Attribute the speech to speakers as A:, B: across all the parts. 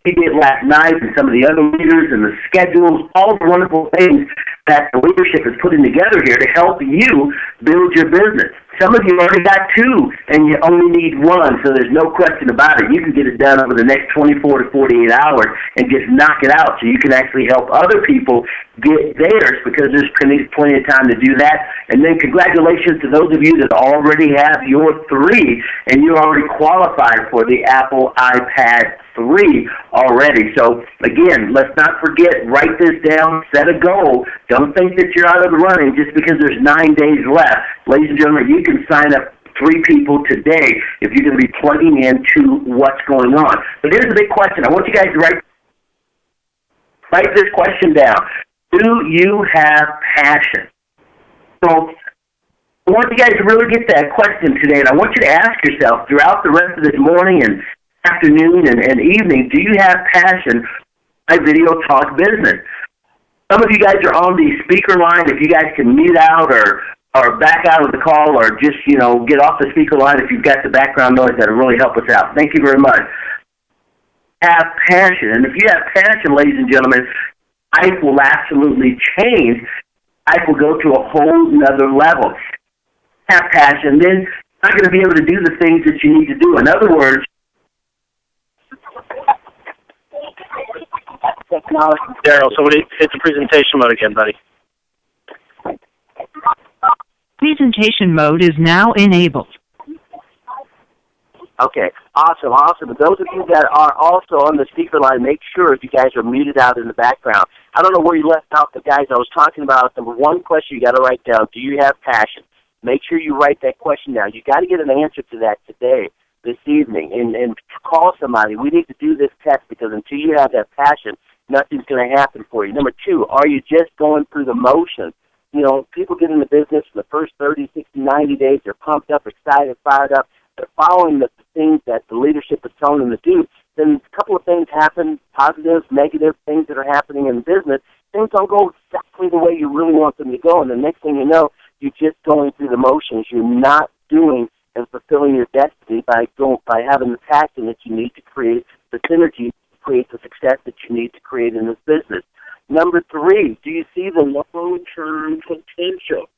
A: we did last night and some of the other leaders and the schedules, all the wonderful things that the leadership is putting together here to help you build your business. Some of you already got two, and you only need one, so there's no question about it. You can get it done over the next 24 to 48 hours and just knock it out so you can actually help other people get theirs because there's plenty of time to do that. And then congratulations to those of you that already have your 3, and you're already qualified for the Apple iPad 3 already. So, again, let's not forget, write this down, set a goal. Don't think that you're out of the running just because there's 9 days left. Ladies and gentlemen, you can sign up 3 people today if you're going to be plugging into what's going on. But here's the big question. I want you guys to write this question down. Do you have passion? So I want you guys to really get that question today, and I want you to ask yourself throughout the rest of this morning and afternoon and evening, do you have passion for video talk business? Some of you guys are on the speaker line. If you guys can mute out or back out of the call or just, get off the speaker line if you've got the background noise, that'll really help us out. Thank you very much. Have passion. And if you have passion, ladies and gentlemen, life will absolutely change. Life will go to a whole nother level. Have passion, then you're not going to be able to do the things that you need to do. In other words,
B: Darryl, so hit the presentation mode again, buddy.
C: Presentation mode is now enabled.
D: Okay, awesome. But those of you that are also on the speaker line, make sure if you guys are muted out in the background. I don't know where you left out the guys I was talking about. Number one question you got to write down, do you have passion? Make sure you write that question down. You got to get an answer to that today, this evening, and call somebody. We need to do this test because until you have that passion, nothing's going to happen for you. Number two, are you just going through the motions? People get in the business for the first 30, 60, 90 days. They're pumped up, excited, fired up. They're following the things that the leadership is telling them to do. Then a couple of things happen, positive, negative things that are happening in the business. Things don't go exactly the way you really want them to go. And the next thing you know, you're just going through the motions. You're not doing and fulfilling your destiny by having the passion that you need to create the synergy, to create the success that you need to create in this business. Number 3, do you see the long-term potential?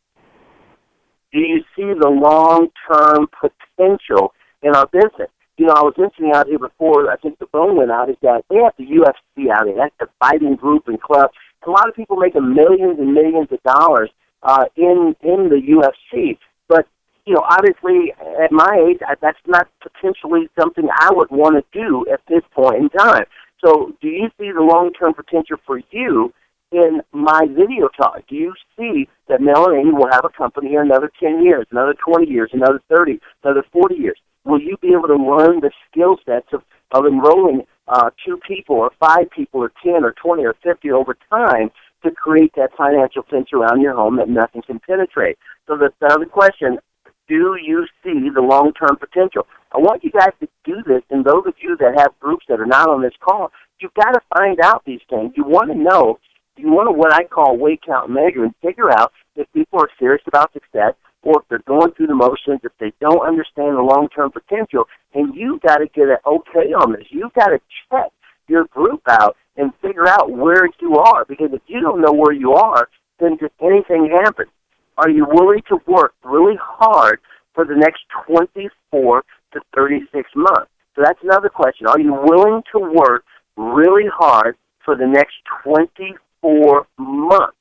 D: Do you see the long-term potential in our business? I was mentioning out here before, I think the phone went out, is that they have the UFC out here. That's the fighting group and club. A lot of people making millions and millions of dollars in the UFC. But, obviously, at my age, that's not potentially something I would want to do at this point in time. So do you see the long-term potential for you in my video talk? Do you see that Mel and Amy will have a company here another 10 years, another 20 years, another 30, another 40 years? Will you be able to learn the skill sets of enrolling 2 people or 5 people or 10 or 20 or 50 over time to create that financial fence around your home that nothing can penetrate? So the other question, do you see the long-term potential? I want you guys to do this, and those of you that have groups that are not on this call, you've got to find out these things. You want to what I call weight, count, and measure, and figure out if people are serious about success or if they're going through the motions, if they don't understand the long-term potential, and you've got to get an okay on this. You've got to check your group out and figure out where you are, because if you don't know where you are, then just anything happens. Are you willing to work really hard for the next 24 to 36 months? So that's another question. Are you willing to work really hard for the next 24 months?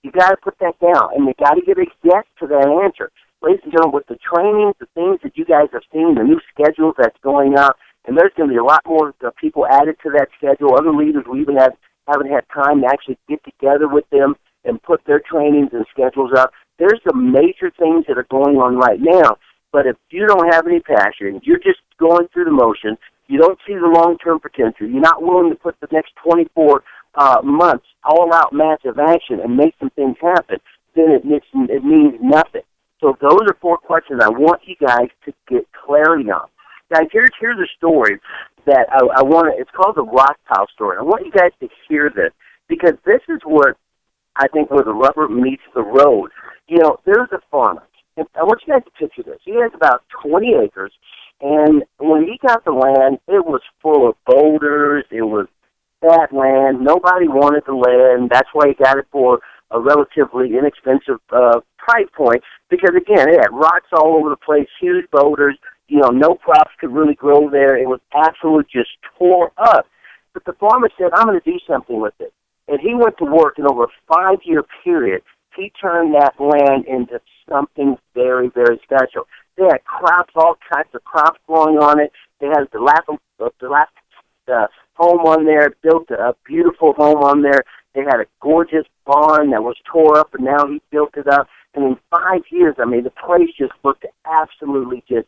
D: You got to put that down, and you got to get a yes to that answer. Ladies and gentlemen, with the trainings, the things that you guys have seen, the new schedules that's going out, and there's going to be a lot more people added to that schedule. Other leaders we even haven't had time to actually get together with them and put their trainings and schedules up. There's some major things that are going on right now, but if you don't have any passion, you're just going through the motions, you don't see the long-term potential, you're not willing to put the next 24 months all-out massive action and make some things happen, then it means nothing. So those are 4 questions I want you guys to get clarity on. Guys, here's a story that I want to, it's called the Rock Pile story. I want you guys to hear this, because this is what I think where the rubber meets the road. There's a farmer. And I want you guys to picture this. He has about 20 acres, And when he got the land, it was full of boulders. It was bad land. Nobody wanted the land. That's why he got it for a relatively inexpensive price point. Because, again, it had rocks all over the place, huge boulders. No crops could really grow there. It was absolutely just tore up. But the farmer said, I'm going to do something with it. And he went to work, and over a 5-year period, he turned that land into something very, very special. They had crops, all kinds of crops growing on it. They had the last home on there, built a beautiful home on there. They had a gorgeous barn that was tore up, and now he built it up. And in 5 years, the place just looked absolutely just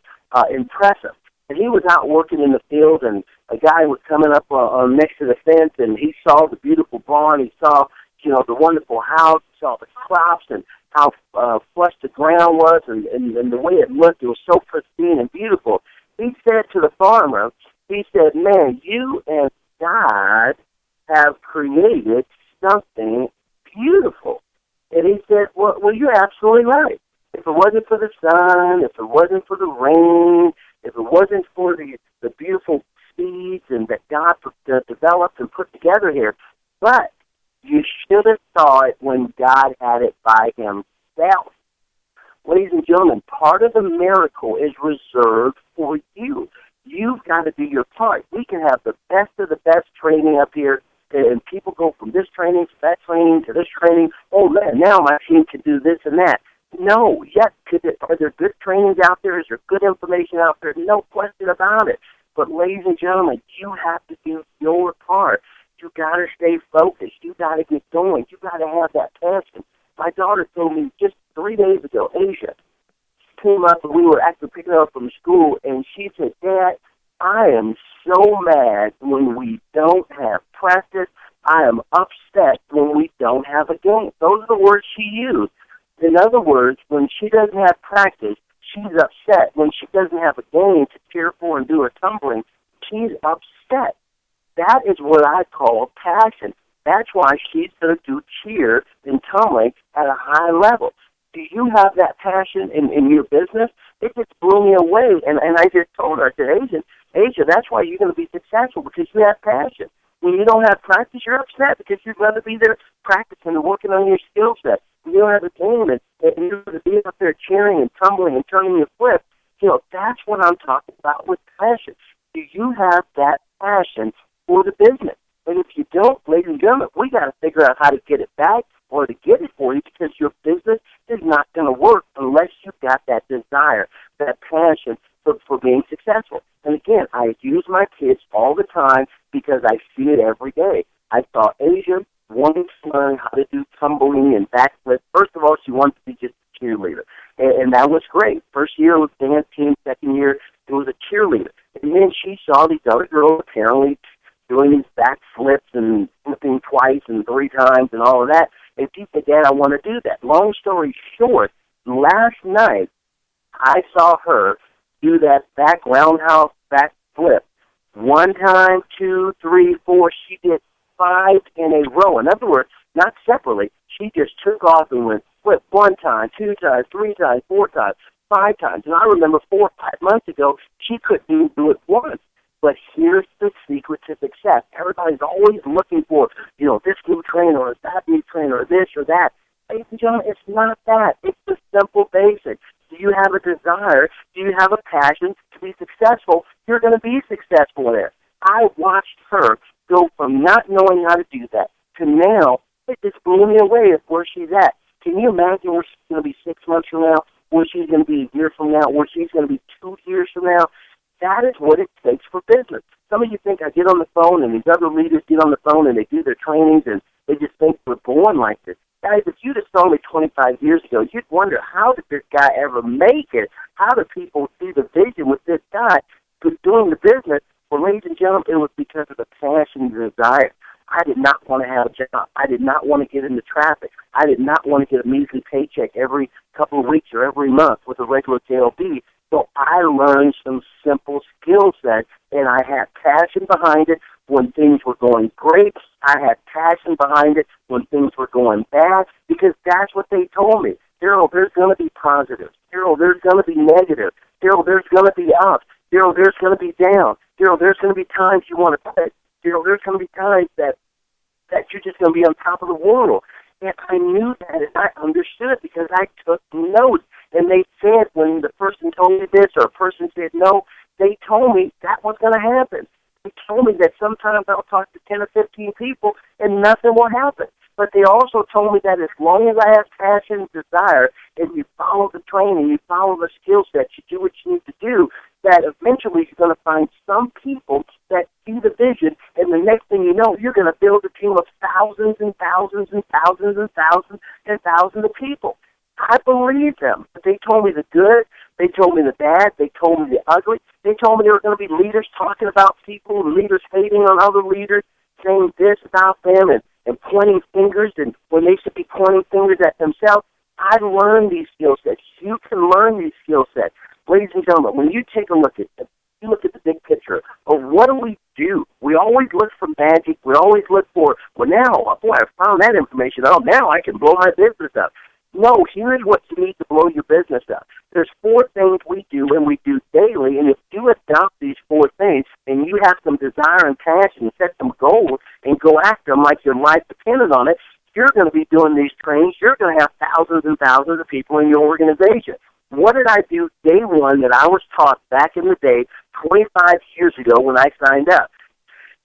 D: impressive. And he was out working in the field, and a guy was coming up next to the fence, and he saw the beautiful barn. He saw, the wonderful house. He saw the crops and how flush the ground was, and the way it looked. It was so pristine and beautiful. He said to the farmer, he said, man, you and God have created something beautiful. And he said, well, you're absolutely right. If it wasn't for the sun, if it wasn't for the rain, if it wasn't for the beautiful seeds and that God developed and put together here, but you should have saw it when God had it by himself. Ladies and gentlemen, part of the miracle is reserved for you. You've got to do your part. We can have the best of the best training up here, and people go from this training to that training to this training. Oh, man, now my team can do this and that. No, yes, are there good trainings out there? Is there good information out there? No question about it. But, ladies and gentlemen, you have to do your part. You got to stay focused. You got to get going. You got to have that passion. My daughter told me just 3 days ago, Asia, came up and we were actually picking her up from school, and she said, Dad, I am so mad when we don't have practice. I am upset when we don't have a game. Those are the words she used. In other words, when she doesn't have practice, she's upset. When she doesn't have a game to cheer for and do her tumbling, she's upset. That is what I call passion. That's why she's going to do cheer and tumbling at a high level. Do you have that passion in your business? It just blew me away. And I just told her, I said, Asia, that's why you're going to be successful, because you have passion. When you don't have practice, you're upset because you'd rather be there practicing and working on your skill set. When you don't have a game and you're going to be up there cheering and tumbling and turning your flip, that's what I'm talking about with passion. Do you have that passion for the business? And if you don't, ladies and gentlemen, we got to figure out how to get it back or to get it for you, because your business is not going to work unless you've got that desire, that passion for being successful. And again, I use my kids all the time because I see it every day. I saw Asia wanting to learn how to do tumbling and backflip. First of all, she wanted to be just a cheerleader, and that was great. First year was dance team. Second year, it was a cheerleader. And then she saw these other girls apparently doing these backflips and flipping twice and 3 times and all of that. And she said, Dad, I want to do that. Long story short, last night I saw her do that back roundhouse backflip. 1 time, 2, 3, 4. She did 5 in a row. In other words, not separately. She just took off and went flip 1 time, 2 times, 3 times, 4 times, 5 times. And I remember 4 or 5 months ago, she couldn't do it once. But here's the secret to success. Everybody's always looking for, this new trainer or that new trainer or this or that. Ladies and gentlemen, it's not that. It's the simple basic. Do you have a desire? Do you have a passion to be successful? You're going to be successful there. I watched her go from not knowing how to do that to now, it just blew me away at where she's at. Can you imagine where she's going to be 6 months from now, where she's going to be a year from now, where she's going to be 2 years from now? That is what it takes for business. Some of you think I get on the phone and these other leaders get on the phone and they do their trainings and they just think we're born like this. Guys, if you'd have saw me 25 years ago, you'd wonder, how did this guy ever make it? How do people see the vision with this guy who's doing the business? Well, ladies and gentlemen, it was because of the passion and desire. I did not want to have a job. I did not want to get into traffic. I did not want to get a measly paycheck every couple of weeks or every month with a regular JLB. So I learned some simple skill sets, and I had passion behind it when things were going great. I had passion behind it when things were going bad, because that's what they told me. Darryl, there's going to be positives. Darryl, there's going to be negatives. Darryl, there's going to be ups. Darryl, there's going to be down. Darryl, there's going to be times you want to quit. Darryl, there's going to be times that you're just going to be on top of the world. And I knew that, and I understood because I took notes. And they said when the person told me this or a person said no, they told me that was going to happen. They told me that sometimes I'll talk to 10 or 15 people and nothing will happen. But they also told me that as long as I have passion and desire and you follow the training, you follow the skill set, you do what you need to do, that eventually you're going to find some people that see the vision, and the next thing you know, you're going to build a team of thousands and thousands and thousands and thousands and thousands of people. I believe them. But they told me the good, they told me the bad, they told me the ugly. They told me there were going to be leaders talking about people, leaders hating on other leaders, saying this about them and pointing fingers, and when they should be pointing fingers at themselves. I learned these skill sets. You can learn these skill sets. Ladies and gentlemen, when you take a look at them, you look at the big picture of what do. We always look for magic. We always look for, well, now, boy, I found that information out. Now I can blow my business up. No, here's what you need to blow your business up. There's 4 things we do, and we do daily, and if you adopt these 4 things, and you have some desire and passion, set some goals, and go after them like your life depended on it, you're going to be doing these trainings. You're going to have thousands and thousands of people in your organization. What did I do day one that I was taught back in the day, 25 years ago when I signed up?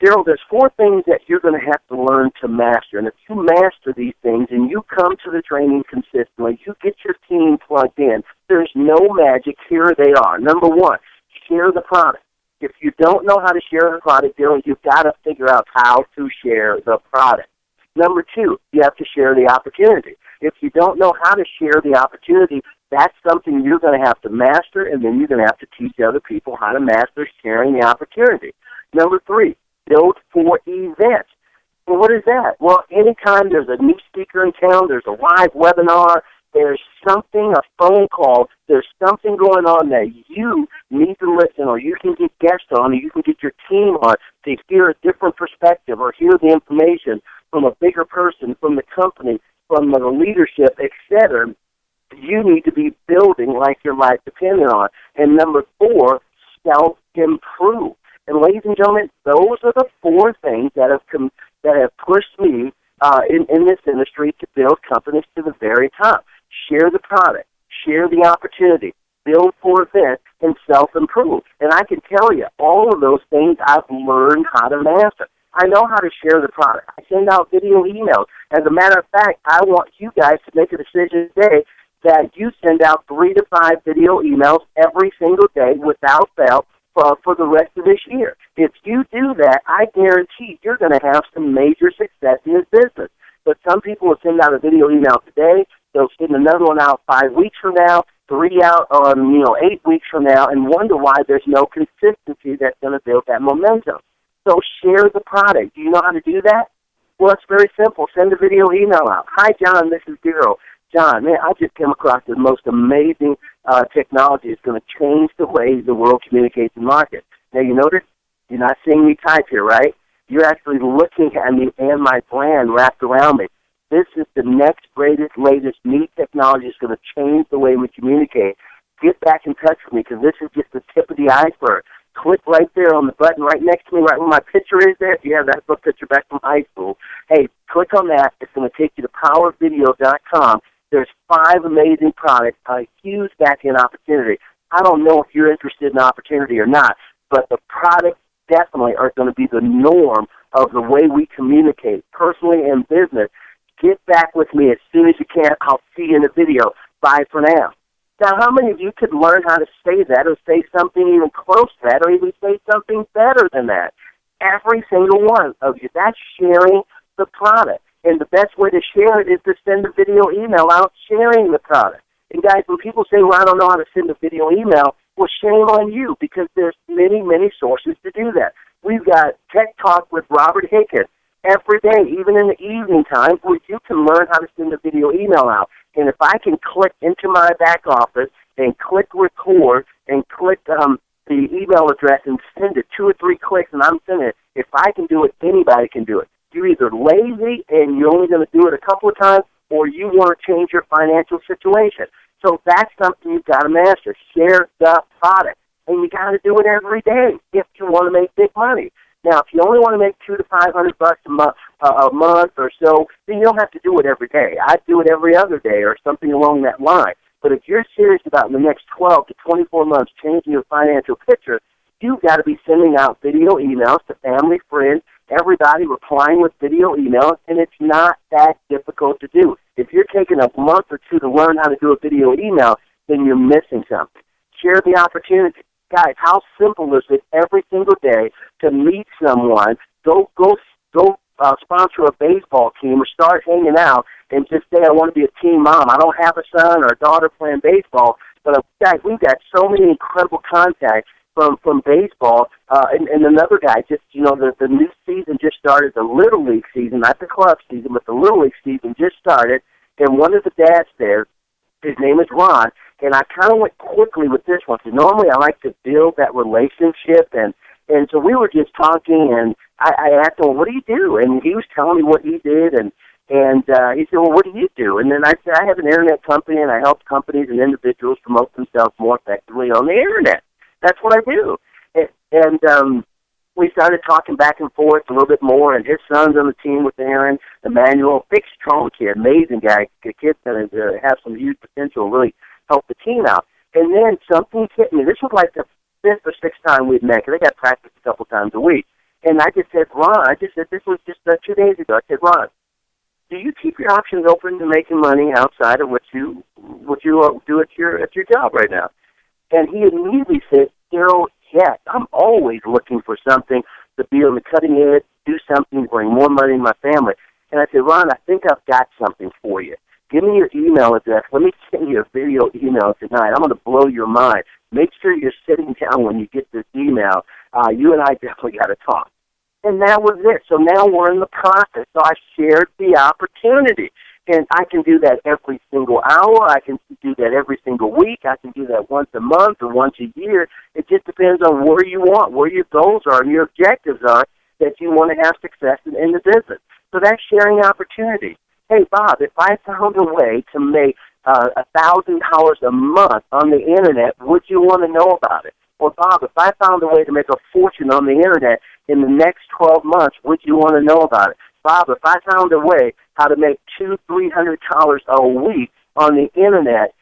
D: Darryl, there's 4 things that you're going to have to learn to master. And if you master these things and you come to the training consistently, you get your team plugged in, there's no magic. Here they are. Number 1, share the product. If you don't know how to share the product, Darryl, you've got to figure out how to share the product. Number 2, you have to share the opportunity. If you don't know how to share the opportunity, that's something you're going to have to master, and then you're going to have to teach other people how to master sharing the opportunity. Number 3, build for events. Well, what is that? Well, anytime there's a new speaker in town, there's a live webinar, there's something, a phone call, there's something going on that you need to listen, or you can get guests on, or you can get your team on to hear a different perspective or hear the information from a bigger person, from the company, from the leadership, etc. You need to be building like your life depended on. And number 4, self-improve. And ladies and gentlemen, those are the 4 things that have pushed me in this industry to build companies to the very top. Share the product, share the opportunity, build for events, and self-improve. And I can tell you, all of those things I've learned how to master. I know how to share the product. I send out video emails. As a matter of fact, I want you guys to make a decision today that you send out 3 to 5 video emails every single day without fail for the rest of this year. If you do that, I guarantee you're going to have some major success in this business. But some people will send out a video email today. They'll send another one out 5 weeks from now, 3 out on 8 weeks from now, and wonder why there's no consistency that's going to build that momentum. So share the product. Do you know how to do that? Well, it's very simple. Send a video email out. Hi, John, this is Darryl. John, man, I just came across the most amazing technology. It's going to change the way the world communicates and markets. Now, you notice you're not seeing me type here, right? You're actually looking at me and my brand wrapped around me. This is the next greatest, latest, new technology. It's going to change the way we communicate. Get back in touch with me because this is just the tip of the iceberg. Click right there on the button right next to me, right where my picture is there. If you have that book picture back from high school, hey, click on that. It's going to take you to powervideo.com. There's 5 amazing products, a huge back-end opportunity. I don't know if you're interested in opportunity or not, but the products definitely are going to be the norm of the way we communicate, personally and business. Get back with me as soon as you can. I'll see you in the video. Bye for now. Now, how many of you could learn how to say that or say something even close to that or even say something better than that? Every single one of you. That's sharing the product. And the best way to share it is to send a video email out sharing the product. And guys, when people say, well, I don't know how to send a video email, well, shame on you because there's many, many sources to do that. We've got Tech Talk with Robert Hickens every day, even in the evening time, where you can learn how to send a video email out. And if I can click into my back office and click record and click the email address and send it 2 or 3 clicks and I'm sending it, if I can do it, anybody can do it. You're either lazy and you're only going to do it a couple of times or you want to change your financial situation. So that's something you've got to master. Share the product. and you got to do it every day if you want to make big money. Now, if you only want to make $200 to $500 a month or so, then you don't have to do it every day. I'd do it every other day or something along that line. But if you're serious about in the next 12 to 24 months changing your financial picture, you've got to be sending out video emails to family, friends, everybody, replying with video emails, and it's not that difficult to do. If you're taking a month or two to learn how to do a video email, then you're missing something. Share the opportunity. Guys, how simple is it every single day to meet someone, go sponsor a baseball team or start hanging out and just say, I want to be a team mom. I don't have a son or a daughter playing baseball, but guys, we've got so many incredible contacts from baseball. And another guy, just, the new season just started, the Little League season, not the club season, but the Little League season just started, and one of the dads there, his name is Ron, and I kind of went quickly with this one, because normally I like to build that relationship, and so we were just talking, and I asked him, what do you do? And he was telling me what he did, and he said, well, what do you do? And then I said, I have an internet company, and I help companies and individuals promote themselves more effectively on the internet. That's what I do. And we started talking back and forth a little bit more, and his son's on the team with Aaron, Emmanuel, big, strong kid, amazing guy. The kid's going to have some huge potential, really help the team out. And then something hit me. This was like the fifth or sixth time we'd met, because I got practice a couple times a week. And I just said, Ron, this was just 2 days ago. I said, Ron, do you keep your options open to making money outside of what you do at your job right now? And he immediately said, Darryl, yes, I'm always looking for something to be on the cutting edge, do something to bring more money to my family. And I said, Ron, I think I've got something for you. Give me your email address. Let me send you a video email tonight. I'm going to blow your mind. Make sure you're sitting down when you get this email. You and I definitely got to talk. And that was it. So now we're in the process. So I shared the opportunity. And I can do that every single hour. I can do that every single week. I can do that once a month or once a year. It just depends on where you want, where your goals are and your objectives are that you want to have success in the business. So that's sharing opportunity. Hey, Bob, if I found a way to make $1,000 a month on the Internet, would you want to know about it? Or, Bob, if I found a way to make a fortune on the Internet in the next 12 months, would you want to know about it? Bob, if I found a way how to make $200-300 a week on the Internet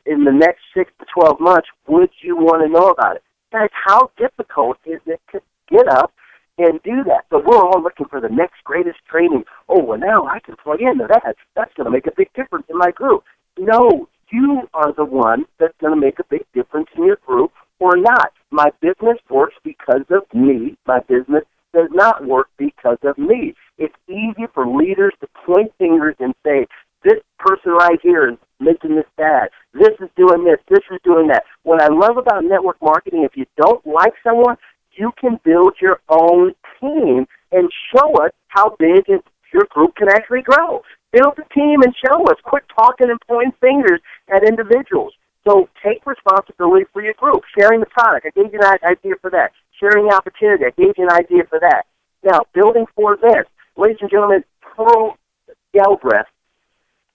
D: in the next 6 to 12 months, would you want to know about it? Guys, how difficult is it to get up and do that? But we're all looking for the next greatest training. Oh, well, now I can plug into that. That's going to make a big difference in my group. No, you are the one that's going to make a big difference in your group or not. My business works because of me. My business does not work because of me. It's easy for leaders to point fingers and say, this person right here is making this bad. This is doing this. This is doing that. What I love about network marketing, if you don't like someone, you can build your own team and show us how big your group can actually grow. Build a team and show us. Quit talking and pointing fingers at individuals. So take responsibility for your group. Sharing the product, I gave you an idea for that. Sharing the opportunity, I gave you an idea for that. Now, building for events. Ladies and gentlemen, Pearl Galbraith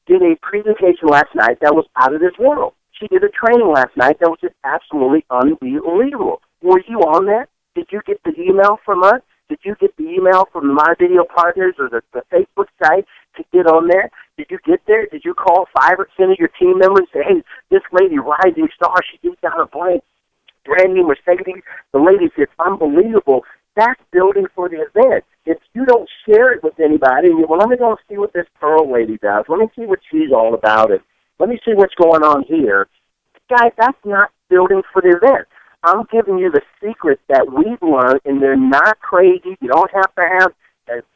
D: did a presentation last night that was out of this world. She did a training last night that was just absolutely unbelievable. Were you on that? Did you get the email from us? Did you get the email from My Video Partners or the Facebook site to get on there? Did you get there? Did you call 5 or 10 of your team members and say, hey, this lady, rising star, she just got a brand new Mercedes? The lady said, unbelievable. That's building for the event. If you don't share it with anybody, and well, let me go see what this Pearl lady does. Let me see what she's all about. And let me see what's going on here. Guys, that's not building for the event. I'm giving you the secrets that we've learned, and they're not crazy. You don't have to have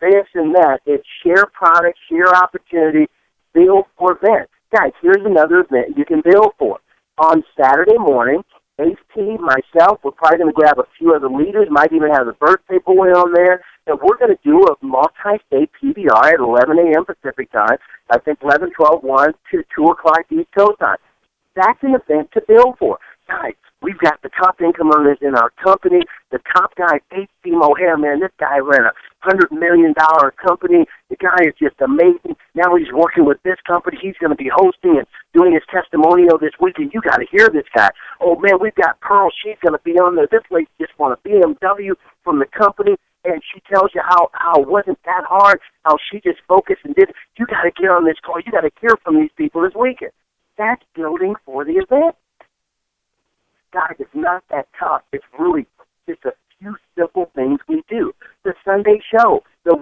D: this and that. It's share products, share opportunity, build for events. Guys, here's another event you can build for. On Saturday morning, HP, myself, we're probably going to grab a few other leaders, might even have the birthday boy on there, and we're going to do a multi-state PBR at 11 a.m. Pacific time, I think 11, 12, 1, 2 o'clock East Coast time. That's an event to build for. guys, we've got the top income earners in our company. The top guy, H.C. Mohair, man, this guy ran a $100 million company. The guy is just amazing. Now he's working with this company. He's going to be hosting and doing his testimonial this weekend. You got to hear this guy. Oh, man, we've got Pearl. She's going to be on there. This lady just won a BMW from the company, and she tells you how it wasn't that hard, how she just focused and did. You got to get on this call. You got to hear from these people this weekend. That's building for the event. Guys, it's not that tough. It's really just a few simple things we do. The Sunday show, the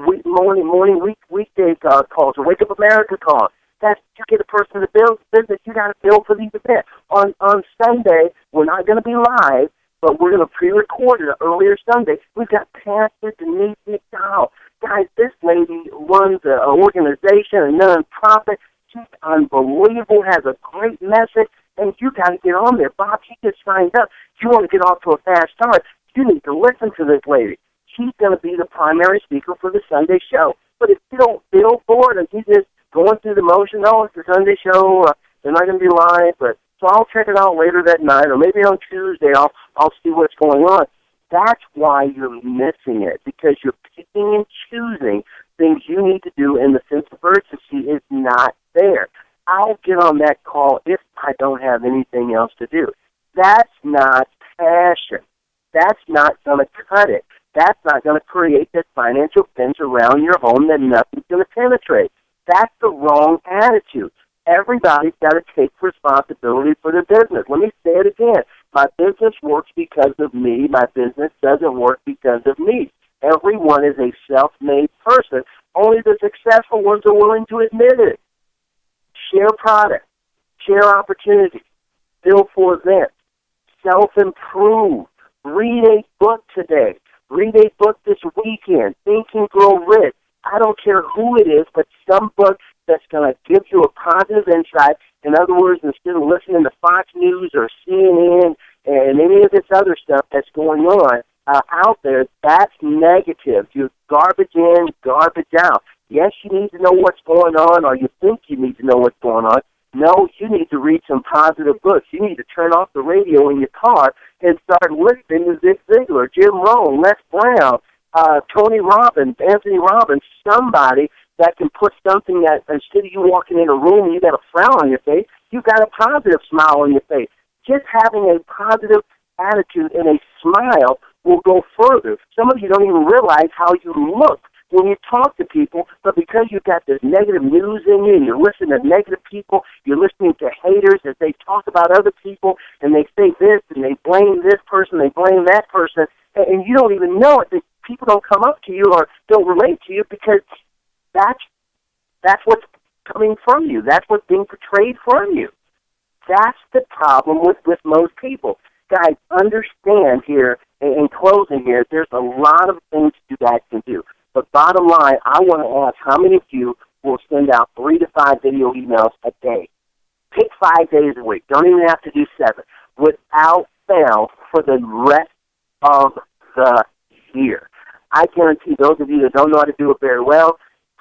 D: weekday calls, the Wake Up America calls. That's you get a person to build business. You got to build for these events. On Sunday, we're not going to be live, but we're going to pre-record it earlier Sunday. We've got Pastor Denise McDowell. Guys, this lady runs an organization, a nonprofit. She's unbelievable, has a great message, and you got to get on there. Bob, she just signed up. You want to get off to a fast start, you need to listen to this lady. She's going to be the primary speaker for the Sunday show. But if you don't feel for it and she's just going through the motion, oh, it's the Sunday show, they're not going to be live, but so I'll check it out later that night, or maybe on Tuesday I'll see what's going on. That's why you're missing it, because you're picking and choosing things you need to do, and the sense of urgency is not there. I'll get on that call if I don't have anything else to do. That's not passion. That's not going to cut it. That's not going to create that financial fence around your home that nothing's going to penetrate. That's the wrong attitude. Everybody's got to take responsibility for their business. Let me say it again. My business works because of me. My business doesn't work because of me. Everyone is a self-made person. Only the successful ones are willing to admit it. Share product. Share opportunities. Build for events. Self-improve. Read a book today. Read a book this weekend. Think and Grow Rich. I don't care who it is, but some book that's going to give you a positive insight. In other words, instead of listening to Fox News or CNN and any of this other stuff that's going on out there, that's negative. You're garbage in, garbage out. Yes, you need to know what's going on, or you think you need to know what's going on. No, you need to read some positive books. You need to turn off the radio in your car and start listening to Zig Ziglar, Jim Rohn, Les Brown, Tony Robbins, Anthony Robbins, somebody that can put something that, instead of you walking in a room and you got a frown on your face, you got a positive smile on your face. Just having a positive attitude and a smile will go further. Some of you don't even realize how you look when you talk to people, but because you've got this negative news in you and you're listening to negative people, you're listening to haters as they talk about other people and they say this and they blame this person, they blame that person, and you don't even know it. People don't come up to you or don't relate to you because that's what's coming from you. That's what's being portrayed from you. That's the problem with most people. Guys, understand here, in closing here, there's a lot of things you guys can do. But bottom line, I want to ask how many of you will send out 3 to 5 video emails a day? Pick 5 days a week. Don't even have to do 7. Without fail for the rest of the year. I guarantee those of you that don't know how to do it very well,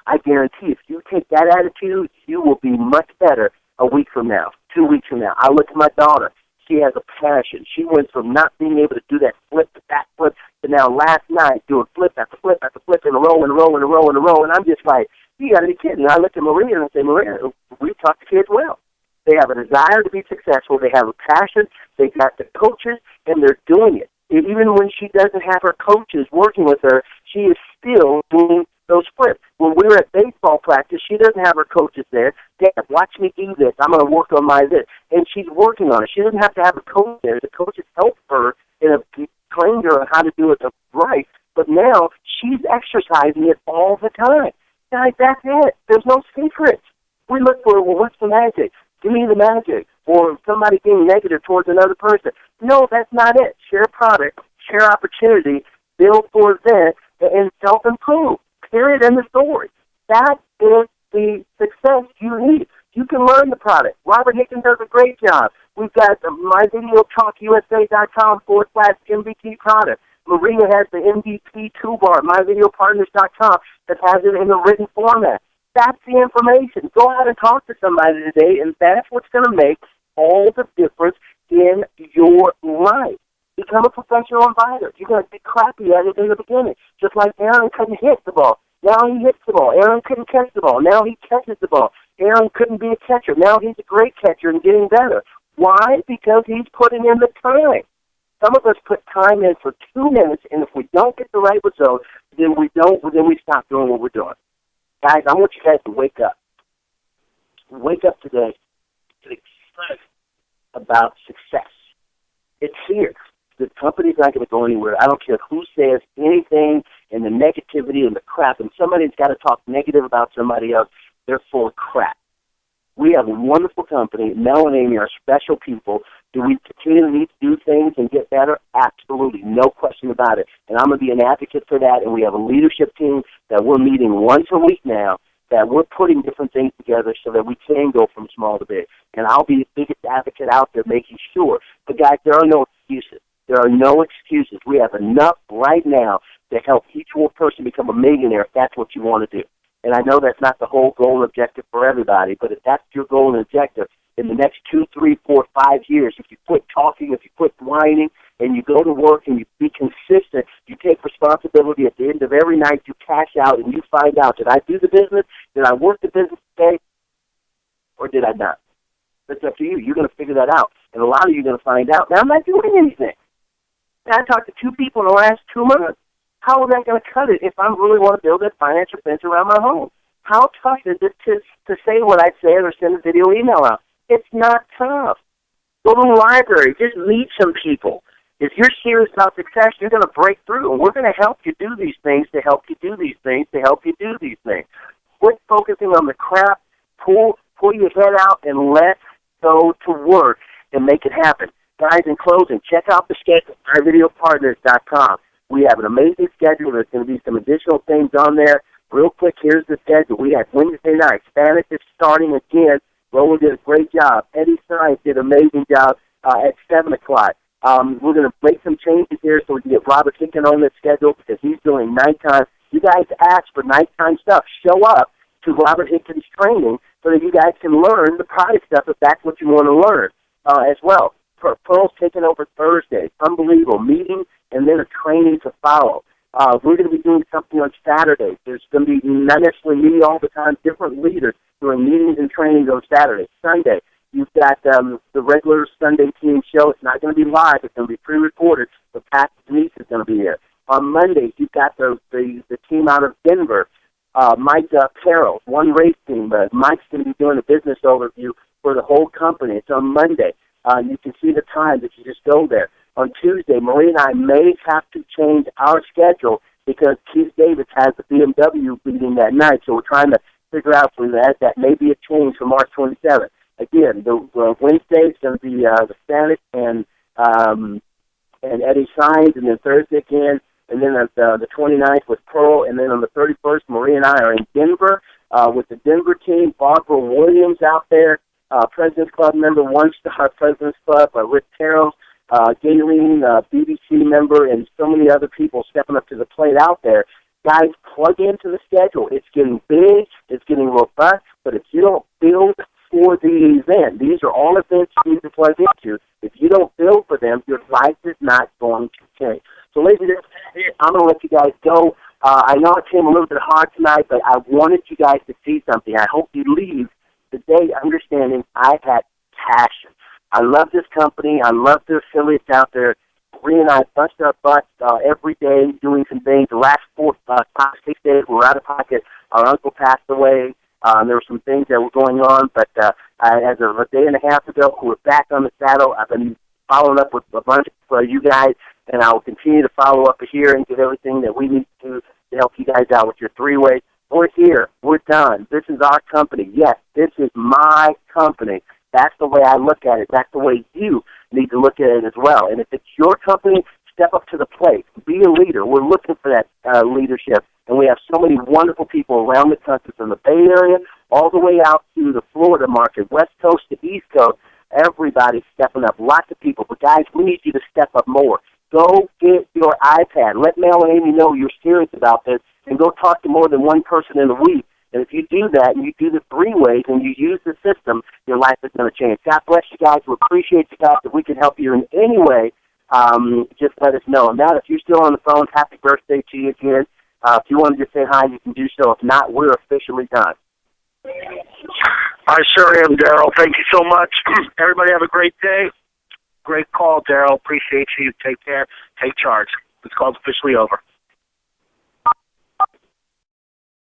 D: I guarantee if you take that attitude, you will be much better a week from now, 2 weeks from now. I look at my daughter. She has a passion. She went from not being able to do that flip to back flip to now last night doing flip after flip after flip in a row and a row and a row and a row. And I'm just like, you got to be kidding. And I look at Maria and I say, Maria, we talk to kids well. They have a desire to be successful. They have a passion. They got the coaches, and they're doing it. Even when she doesn't have her coaches working with her, she is still doing those flips. When we were at baseball practice, she doesn't have her coaches there. Dad, watch me do this. I'm going to work on my this. And she's working on it. She doesn't have to have a coach there. The coaches help her and have trained her on how to do it right. But now she's exercising it all the time. Guys, that's it. There's no secrets. We look for, well, what's the magic? Give me the magic. Or somebody being negative towards another person. No, that's not it. Share product, share opportunity, build for event, and self-improve. Period. End of story. That is the success you need. You can learn the product. Robert Hickens does a great job. We've got myvideotalkusa.com/MVP product. Maria has the MVP toolbar, myvideopartners.com, that has it in a written format. That's the information. Go out and talk to somebody today, and that's what's going to make all the difference in your life. Become a professional inviter. You're going to be crappy at it in the beginning. Just like Aaron couldn't hit the ball. Now he hits the ball. Aaron couldn't catch the ball. Now he catches the ball. Aaron couldn't be a catcher. Now he's a great catcher and getting better. Why? Because he's putting in the time. Some of us put time in for 2 minutes, and if we don't get the right result, then we stop doing what we're doing. Guys, I want you guys to wake up. Wake up today to excited about success. It's here. The company's not going to go anywhere. I don't care who says anything and the negativity and the crap. And somebody's got to talk negative about somebody else. They're full of crap. We have a wonderful company. Mel and Amy are special people. Do we continue to need to do things and get better? Absolutely. No question about it. And I'm going to be an advocate for that. And we have a leadership team that we're meeting once a week now, that we're putting different things together so that we can go from small to big. And I'll be the biggest advocate out there making sure. But, guys, there are no excuses. There are no excuses. We have enough right now to help each one person become a millionaire if that's what you want to do. And I know that's not the whole goal and objective for everybody, but if that's your goal and objective, in the next 2, 3, 4, 5 years, if you quit talking, if you quit whining, and you go to work and you be consistent, you take responsibility at the end of every night, you cash out, and you find out, did I do the business? Did I work the business today? Or did I not? That's up to you. You're going to figure that out. And a lot of you are going to find out, now I'm not doing anything. Now, I talked to 2 people in the last 2 months. How is that going to cut it if I really want to build that financial fence around my home? How tough is it to say what I said or send a video email out? It's not tough. Go to the library. Just meet some people. If you're serious about success, you're going to break through, and we're going to help you do these things to help you do these things to help you do these things. Quit focusing on the crap. Pull your head out and let's go to work and make it happen. Guys, in closing, check out the schedule, myvideopartners.com. We have an amazing schedule. There's going to be some additional things on there. Real quick, here's the schedule. We have Wednesday night. Spanish is starting again. Roland did a great job. Eddie Science did an amazing job at 7 o'clock. We're going to make some changes here so we can get Robert Hicken on the schedule because he's doing nighttime. You guys ask for nighttime stuff. Show up to Robert Hicken's training so that you guys can learn the product stuff if that's what you want to learn as well. Pearl's taking over Thursday. Unbelievable. Meeting and then a training to follow. We're going to be doing something on Saturday. There's going to be not necessarily me all the time, different leaders doing meetings and trainings on Saturday. Sunday, you've got the regular Sunday team show. It's not going to be live. It's going to be pre-recorded, but Pat Denise is going to be there. On Monday, you've got the team out of Denver, Mike Carroll, one race team. Mike's going to be doing a business overview for the whole company. It's on Monday. You can see the time that you just go there. On Tuesday, Marie and I may have to change our schedule because Keith Davis has the BMW meeting that night, so we're trying to figure out for that may be a change for March 27th. Again, the Wednesday is going to be the Spanish and Eddie Sines, and then Thursday again, and then the 29th with Pearl, and then on the 31st, Marie and I are in Denver with the Denver team. Barbara Williams out there, President's Club member, one-star President's Club, Rick Carroll, Gayleen, BBC member, and so many other people stepping up to the plate out there. Guys, plug into the schedule. It's getting big. It's getting robust. But if you don't build for the event, these are all events you need to plug into. If you don't build for them, your life is not going to change. So, ladies and gentlemen, I'm going to let you guys go. I know it came a little bit hard tonight, but I wanted you guys to see something. I hope you leave today understanding I've had passion. I love this company. I love the affiliates out there. Bree and I bust our butts every day doing some things. The last 4, 5, 6 days we were out of pocket. Our uncle passed away. There were some things that were going on, but as of a day and a half ago, we're back on the saddle. I've been following up with a bunch of you guys, and I will continue to follow up here and get everything that we need to do to help you guys out with your 3-way. We're here. We're done. This is our company. Yes, this is my company. That's the way I look at it. That's the way you need to look at it as well. And if it's your company, step up to the plate. Be a leader. We're looking for that leadership. And we have so many wonderful people around the country, from the Bay Area all the way out to the Florida market, West Coast to East Coast. Everybody's stepping up. Lots of people. But, guys, we need you to step up more. Go get your iPad. Let Mel and Amy know you're serious about this, and go talk to more than one person in a week And if you do that, and you do the 3 ways, and you use the system, your life is going to change. God bless you guys. We appreciate you guys. If we can help you in any way, just let us know. And now, if you're still on the phone, happy birthday to you again. If you want to just say hi, you can do so. If not, we're officially done.
B: I sure am, Darryl. Thank you so much. Everybody have a great day. Great call, Darryl. Appreciate you. Take care. Take charge. This call's officially over.